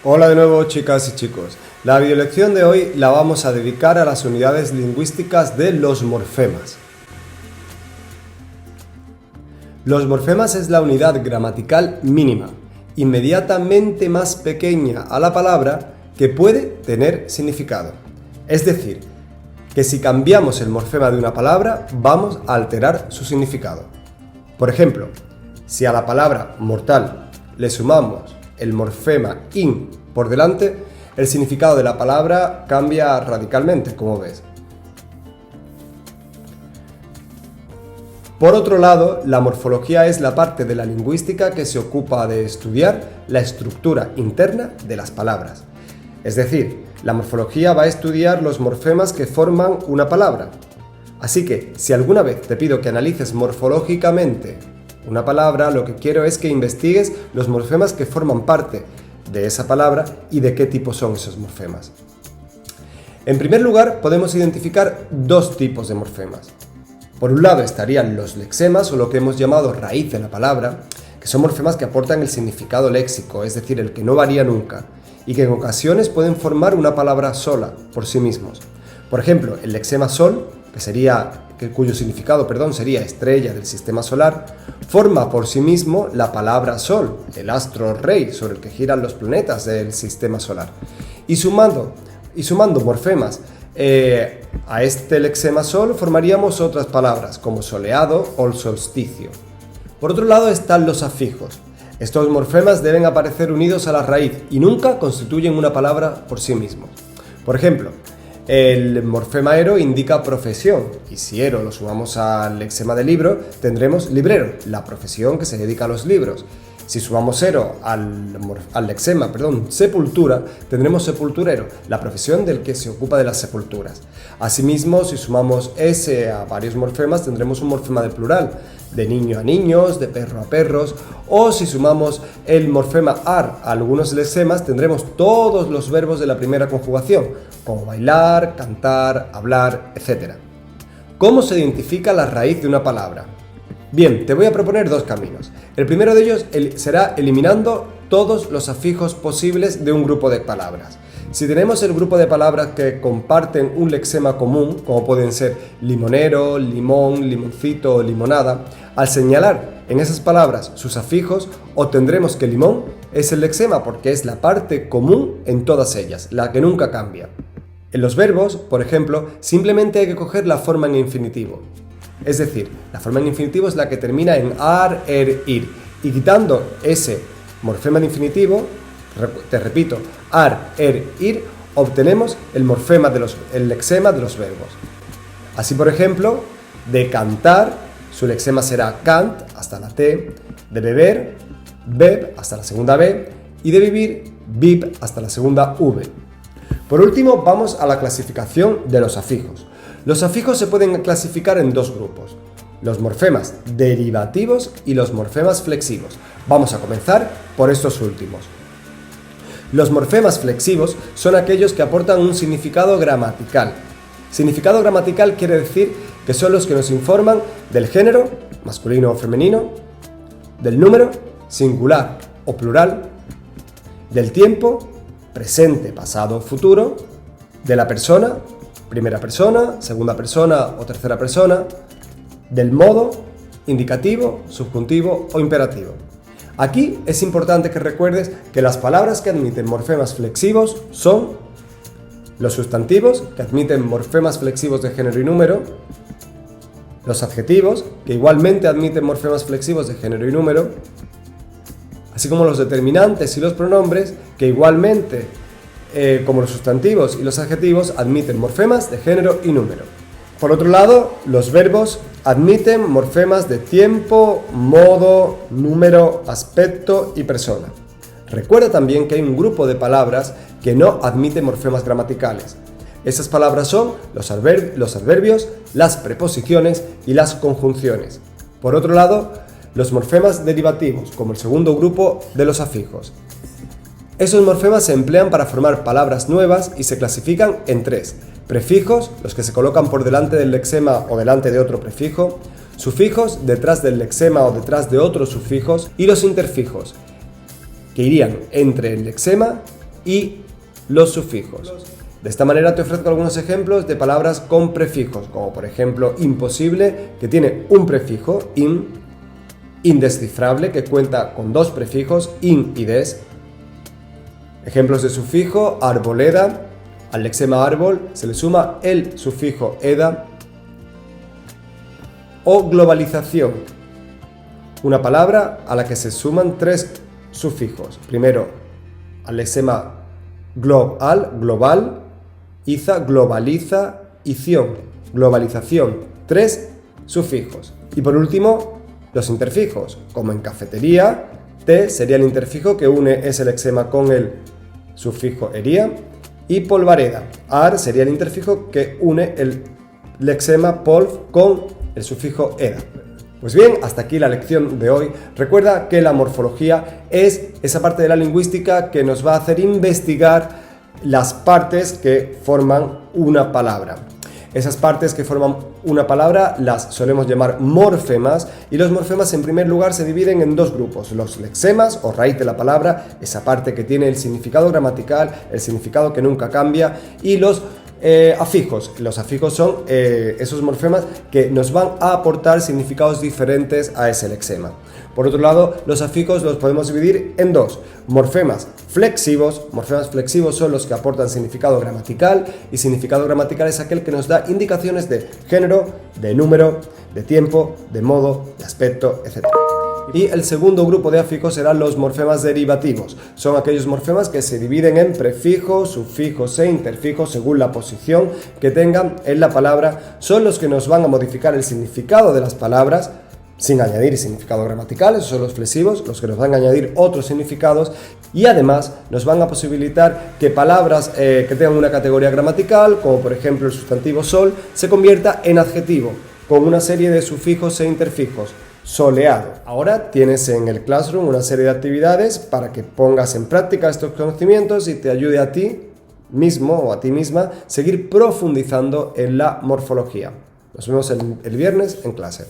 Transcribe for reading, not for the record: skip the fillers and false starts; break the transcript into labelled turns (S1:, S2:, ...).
S1: Hola de nuevo, chicas y chicos. La videolección de hoy la vamos a dedicar a las unidades lingüísticas de los morfemas. Los morfemas es la unidad gramatical mínima, inmediatamente más pequeña a la palabra que puede tener significado. Es decir, que si cambiamos el morfema de una palabra, vamos a alterar su significado. Por ejemplo, si a la palabra mortal le sumamos el morfema in por delante, el significado de la palabra cambia radicalmente, como ves. Por otro lado, la morfología es la parte de la lingüística que se ocupa de estudiar la estructura interna de las palabras. Es decir, la morfología va a estudiar los morfemas que forman una palabra. Así que, si alguna vez te pido que analices morfológicamente una palabra, lo que quiero es que investigues los morfemas que forman parte de esa palabra y de qué tipo son esos morfemas. En primer lugar, podemos identificar dos tipos de morfemas. Por un lado estarían los lexemas, o lo que hemos llamado raíz de la palabra, que son morfemas que aportan el significado léxico, es decir, el que no varía nunca, y que en ocasiones pueden formar una palabra sola, por sí mismos. Por ejemplo, el lexema sol, cuyo significado sería estrella del sistema solar, forma por sí mismo la palabra sol, el astro rey sobre el que giran los planetas del sistema solar. Y sumando morfemas a este lexema sol, formaríamos otras palabras como soleado o el solsticio. Por otro lado están los afijos. Estos morfemas deben aparecer unidos a la raíz y nunca constituyen una palabra por sí mismos. Por ejemplo, el morfema ero indica profesión, y si ero lo sumamos al lexema de libro, tendremos librero, la profesión que se dedica a los libros. Si sumamos ero al lexema sepultura, tendremos sepulturero, la profesión del que se ocupa de las sepulturas. Asimismo, si sumamos ese a varios morfemas, tendremos un morfema de plural, de niño a niños, de perro a perros, o si sumamos el morfema ar a algunos lexemas, tendremos todos los verbos de la primera conjugación, como bailar, cantar, hablar, etc. ¿Cómo se identifica la raíz de una palabra? Bien, te voy a proponer dos caminos. El primero de ellos será eliminando todos los afijos posibles de un grupo de palabras. Si tenemos el grupo de palabras que comparten un lexema común, como pueden ser limonero, limón, limoncito o limonada, al señalar en esas palabras sus afijos, obtendremos que limón es el lexema porque es la parte común en todas ellas, la que nunca cambia. En los verbos, por ejemplo, simplemente hay que coger la forma en infinitivo. Es decir, la forma en infinitivo es la que termina en ar, er, ir. Y quitando ese morfema de infinitivo, te repito, ar, er, ir, obtenemos el lexema de los verbos. Así, por ejemplo, de cantar, su lexema será cant, hasta la T, de beber, beb, hasta la segunda B, y de vivir, viv, hasta la segunda V. Por último, vamos a la clasificación de los afijos. Los afijos se pueden clasificar en dos grupos, los morfemas derivativos y los morfemas flexivos. Vamos a comenzar por estos últimos. Los morfemas flexivos son aquellos que aportan un significado gramatical. Significado gramatical quiere decir que son los que nos informan del género, masculino o femenino, del número, singular o plural, del tiempo, presente, pasado o futuro, de la persona, primera persona, segunda persona o tercera persona, del modo, indicativo, subjuntivo o imperativo. Aquí es importante que recuerdes que las palabras que admiten morfemas flexivos son los sustantivos, que admiten morfemas flexivos de género y número, los adjetivos, que igualmente admiten morfemas flexivos de género y número, así como los determinantes y los pronombres, que igualmente como los sustantivos y los adjetivos, admiten morfemas de género y número. Por otro lado, los verbos admiten morfemas de tiempo, modo, número, aspecto y persona. Recuerda también que hay un grupo de palabras que no admiten morfemas gramaticales. Esas palabras son los adverbios, las preposiciones y las conjunciones. Por otro lado, los morfemas derivativos, como el segundo grupo de los afijos. Esos morfemas se emplean para formar palabras nuevas y se clasifican en tres: prefijos, los que se colocan por delante del lexema o delante de otro prefijo, sufijos, detrás del lexema o detrás de otros sufijos, y los interfijos, que irían entre el lexema y los sufijos. De esta manera te ofrezco algunos ejemplos de palabras con prefijos, como por ejemplo imposible, que tiene un prefijo, in, indescifrable, que cuenta con dos prefijos, in y des. Ejemplos de sufijo, arboleda, al lexema árbol se le suma el sufijo eda. O globalización, una palabra a la que se suman tres sufijos. Primero, al lexema global, iza, globaliza, ición, globalización, tres sufijos. Y por último, los interfijos, como en cafetería, te sería el interfijo que une ese lexema con el sufijo ería, y polvareda, ar sería el interfijo que une el lexema polv con el sufijo eda. Pues bien, hasta aquí la lección de hoy. Recuerda que la morfología es esa parte de la lingüística que nos va a hacer investigar las partes que forman una palabra. Esas partes que forman una palabra las solemos llamar morfemas, y los morfemas en primer lugar se dividen en dos grupos: los lexemas o raíz de la palabra, esa parte que tiene el significado gramatical, el significado que nunca cambia, y los afijos. Los afijos son esos morfemas que nos van a aportar significados diferentes a ese lexema. Por otro lado, los afijos los podemos dividir en dos: morfemas flexivos. Morfemas flexivos son los que aportan significado gramatical, y significado gramatical es aquel que nos da indicaciones de género, de número, de tiempo, de modo, de aspecto, etc. Y el segundo grupo de afijos serán los morfemas derivativos. Son aquellos morfemas que se dividen en prefijos, sufijos e interfijos según la posición que tengan en la palabra. Son los que nos van a modificar el significado de las palabras sin añadir significado gramatical. Esos son los flexivos, los que nos van a añadir otros significados, y además nos van a posibilitar que palabras que tengan una categoría gramatical, como por ejemplo el sustantivo sol, se convierta en adjetivo con una serie de sufijos e interfijos. Soleado. Ahora tienes en el Classroom una serie de actividades para que pongas en práctica estos conocimientos y te ayude a ti mismo o a ti misma seguir profundizando en la morfología. Nos vemos el viernes en clase.